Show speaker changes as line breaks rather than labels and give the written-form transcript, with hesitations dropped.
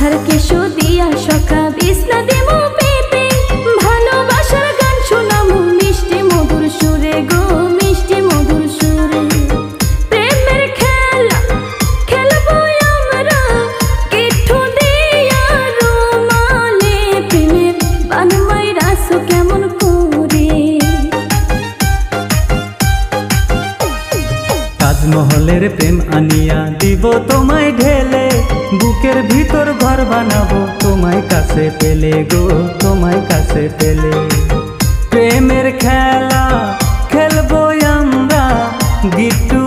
আধার কেশো দিয়া সখা বিছনা দিমু পেতে, ভালোবাসার গান শোনামু মিষ্টি মধুর সুরে গো, মিষ্টি মধুর সুরে। প্রেমের খেলা খেলবো আমরা কিঠু দিয়া রুমালে, প্রেমের বান মাইরাছো কেমন করে।
তাজমহলের প্রেম আনিয়া দিব তোমায় ঢেলে, বুকের ভিতর ঘর বানাবো তোমায় কাছে পেলে গো, তোমায় কাছে পেলে। প্রেমের খেলা খেলবো আমরা গিট্টু